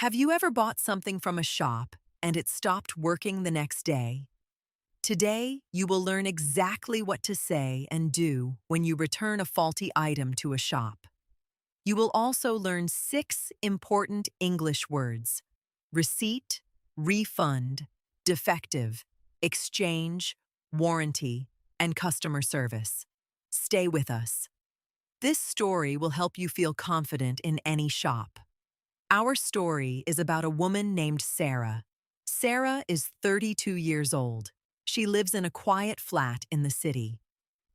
Have you ever bought something from a shop and it stopped working the next day? Today, you will learn exactly what to say and do when you return a faulty item to a shop. You will also learn 6 important English words: receipt, refund, defective, exchange, warranty, and customer service. Stay with us. This story will help you feel confident in any shop. Our story is about a woman named Sarah. Sarah is 32 years old. She lives in a quiet flat in the city.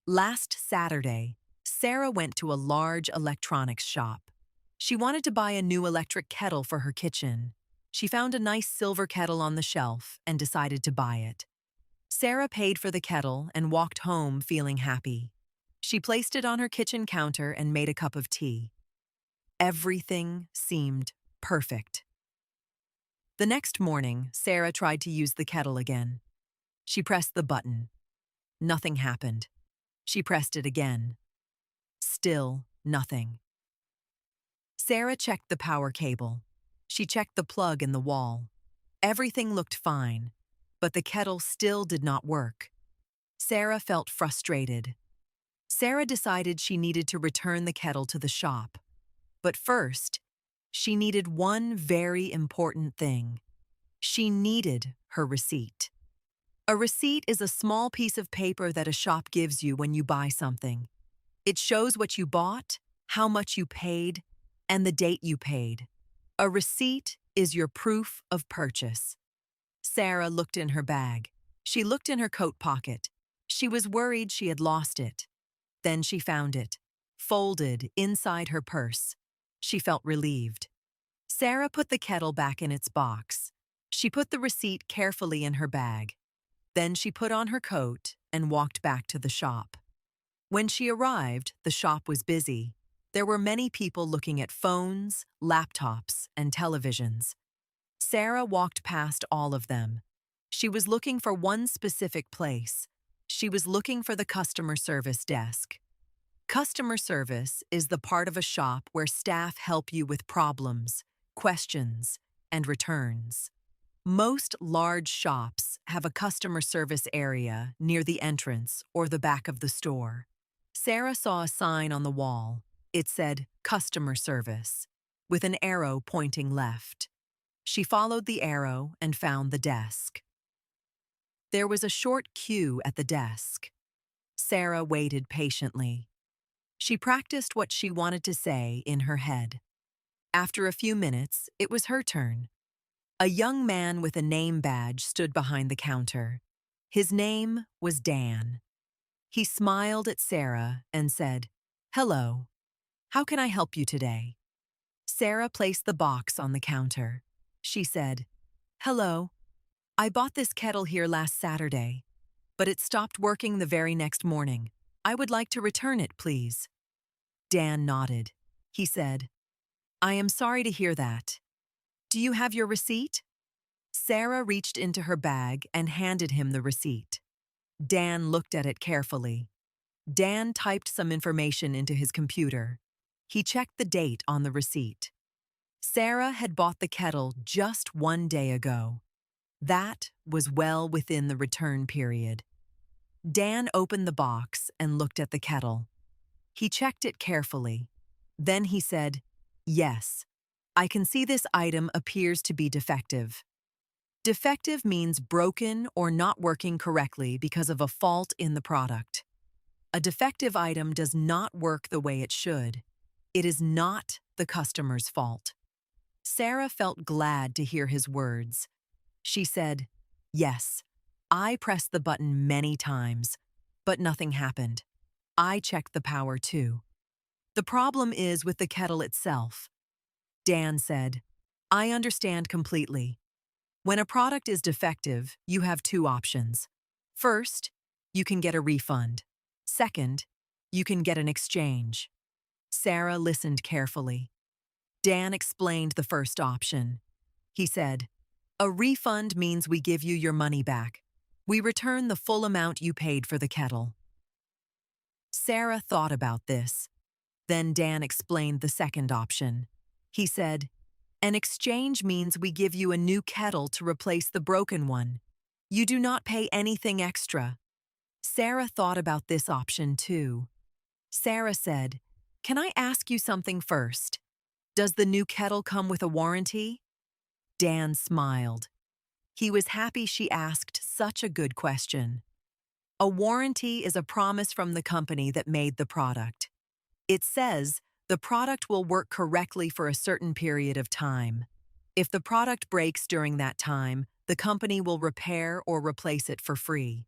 Last Saturday, Sarah went to a large electronics shop. She wanted to buy a new electric kettle for her kitchen. She found a nice silver kettle on the shelf and decided to buy it. Sarah paid for the kettle and walked home feeling happy. She placed it on her kitchen counter and made a cup of tea. Everything seemed perfect. The next morning, Sarah tried to use the kettle again. She pressed the button. Nothing happened. She pressed it again. Still nothing. Sarah checked the power cable. She checked the plug in the wall. Everything looked fine, but the kettle still did not work. Sarah felt frustrated. Sarah decided she needed to return the kettle to the shop. But first, she needed one very important thing. She needed her receipt. A receipt is a small piece of paper that a shop gives you when you buy something. It shows what you bought, how much you paid, and the date you paid. A receipt is your proof of purchase. Sarah looked in her bag. She looked in her coat pocket. She was worried she had lost it. Then she found it, folded inside her purse. She felt relieved. Sarah put the kettle back in its box. She put the receipt carefully in her bag. Then she put on her coat and walked back to the shop. When she arrived, the shop was busy. There were many people looking at phones, laptops, and televisions. Sarah walked past all of them. She was looking for one specific place. She was looking for the customer service desk. Customer service is the part of a shop where staff help you with problems, questions, and returns. Most large shops have a customer service area near the entrance or the back of the store. Sarah saw a sign on the wall. It said, "Customer Service," with an arrow pointing left. She followed the arrow and found the desk. There was a short queue at the desk. Sarah waited patiently. She practiced what she wanted to say in her head. After a few minutes, it was her turn. A young man with a name badge stood behind the counter. His name was Dan. He smiled at Sarah and said, "Hello. How can I help you today?" Sarah placed the box on the counter. She said, "Hello. I bought this kettle here last Saturday, but it stopped working the very next morning. I would like to return it, please." Dan nodded. He said, "I am sorry to hear that. Do you have your receipt?" Sarah reached into her bag and handed him the receipt. Dan looked at it carefully. Dan typed some information into his computer. He checked the date on the receipt. Sarah had bought the kettle just 1 day ago. That was well within the return period. Dan opened the box and looked at the kettle. He checked it carefully. Then he said, "Yes, I can see this item appears to be defective." Defective means broken or not working correctly because of a fault in the product. A defective item does not work the way it should. It is not the customer's fault. Sarah felt glad to hear his words. She said, "Yes, I pressed the button many times, but nothing happened. I checked the power too. The problem is with the kettle itself." Dan said, "I understand completely. When a product is defective, you have 2 options. First, you can get a refund. Second, you can get an exchange." Sarah listened carefully. Dan explained the first option. He said, "A refund means we give you your money back. We return the full amount you paid for the kettle." Sarah thought about this. Then Dan explained the second option. He said, An exchange means we give you a new kettle to replace the broken one. You do not pay anything extra. Sarah thought about this option too. Sarah said, "Can I ask you something first? Does the new kettle come with a warranty?" Dan smiled. He was happy she asked such a good question. A warranty is a promise from the company that made the product. It says the product will work correctly for a certain period of time. If the product breaks during that time, the company will repair or replace it for free.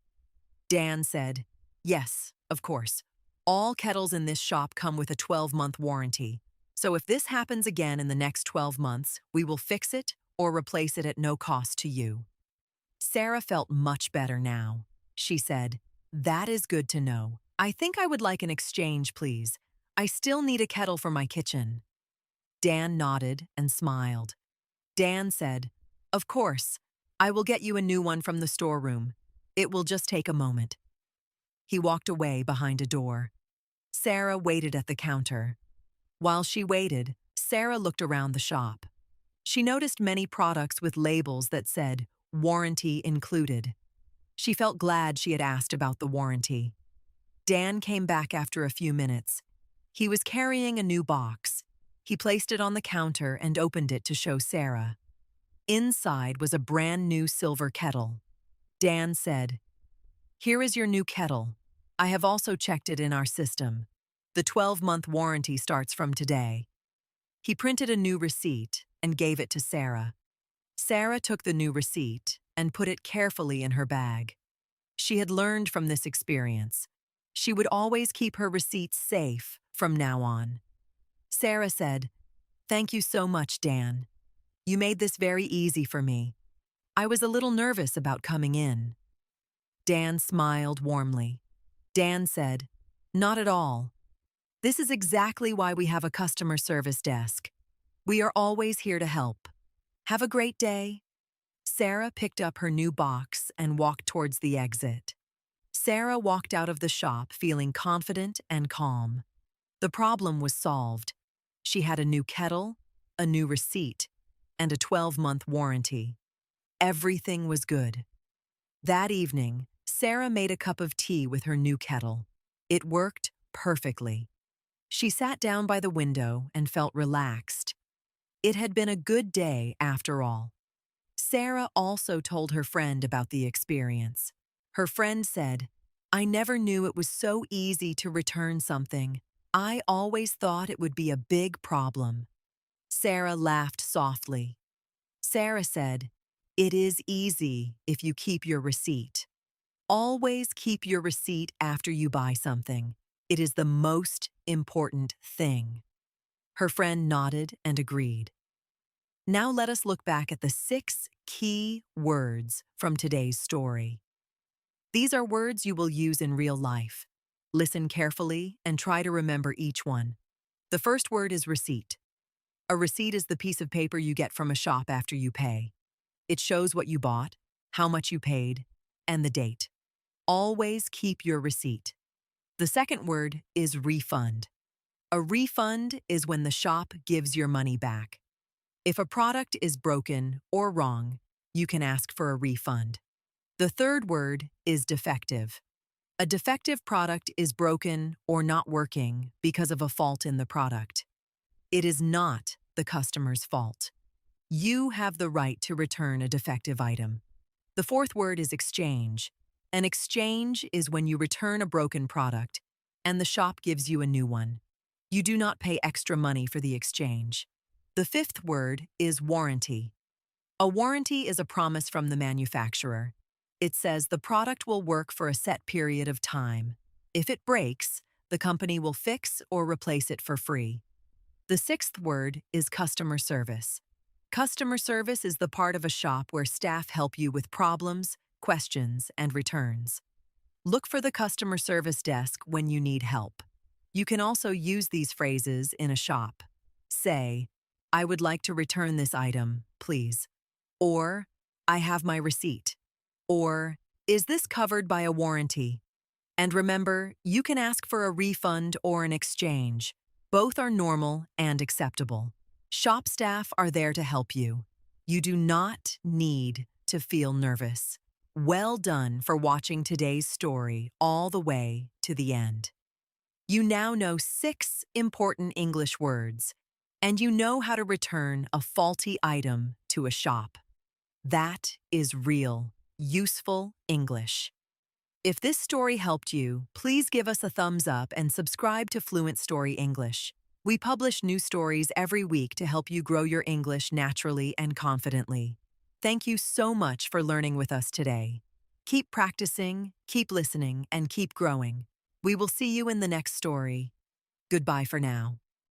Dan said, "Yes, of course. All kettles in this shop come with a 12-month warranty. So if this happens again in the next 12 months, we will fix it or replace it at no cost to you." Sarah felt much better now. She said, "That is good to know. I think I would like an exchange, please. I still need a kettle for my kitchen." Dan nodded and smiled. Dan said, "Of course. I will get you a new one from the storeroom. It will just take a moment." He walked away behind a door. Sarah waited at the counter. While she waited, Sarah looked around the shop. She noticed many products with labels that said, "Warranty included." She felt glad she had asked about the warranty. Dan came back after a few minutes. He was carrying a new box. He placed it on the counter and opened it to show Sarah. Inside was a brand new silver kettle. Dan said, "Here is your new kettle. I have also checked it in our system. The 12-month warranty starts from today." He printed a new receipt and gave it to Sarah. Sarah took the new receipt and put it carefully in her bag. She had learned from this experience. She would always keep her receipts safe from now on. Sarah said, "Thank you so much, Dan. You made this very easy for me. I was a little nervous about coming in." Dan smiled warmly. Dan said, "Not at all. This is exactly why we have a customer service desk. We are always here to help. Have a great day." Sarah picked up her new box and walked towards the exit. Sarah walked out of the shop feeling confident and calm. The problem was solved. She had a new kettle, a new receipt, and a 12-month warranty. Everything was good. That evening, Sarah made a cup of tea with her new kettle. It worked perfectly. She sat down by the window and felt relaxed. It had been a good day after all. Sarah also told her friend about the experience. Her friend said, "I never knew it was so easy to return something. I always thought it would be a big problem." Sarah laughed softly. Sarah said, "It is easy if you keep your receipt. Always keep your receipt after you buy something. It is the most important thing." Her friend nodded and agreed. Now let us look back at the 6 key words from today's story. These are words you will use in real life. Listen carefully and try to remember each one. The first word is receipt. A receipt is the piece of paper you get from a shop after you pay. It shows what you bought, how much you paid, and the date. Always keep your receipt. The second word is refund. A refund is when the shop gives your money back. If a product is broken or wrong, you can ask for a refund. The third word is defective. A defective product is broken or not working because of a fault in the product. It is not the customer's fault. You have the right to return a defective item. The fourth word is exchange. An exchange is when you return a broken product and the shop gives you a new one. You do not pay extra money for the exchange. The fifth word is warranty. A warranty is a promise from the manufacturer. It says the product will work for a set period of time. If it breaks, the company will fix or replace it for free. The sixth word is customer service. Customer service is the part of a shop where staff help you with problems, questions, and returns. Look for the customer service desk when you need help. You can also use these phrases in a shop. Say, "I would like to return this item, please." Or, "I have my receipt." Or, "Is this covered by a warranty?" And remember, you can ask for a refund or an exchange. Both are normal and acceptable. Shop staff are there to help you. You do not need to feel nervous. Well done for watching today's story all the way to the end. You now know 6 important English words, and you know how to return a faulty item to a shop. That is real, useful English. If this story helped you, please give us a thumbs up and subscribe to Fluent Story English. We publish new stories every week to help you grow your English naturally and confidently. Thank you so much for learning with us today. Keep practicing, keep listening, and keep growing. We will see you in the next story. Goodbye for now.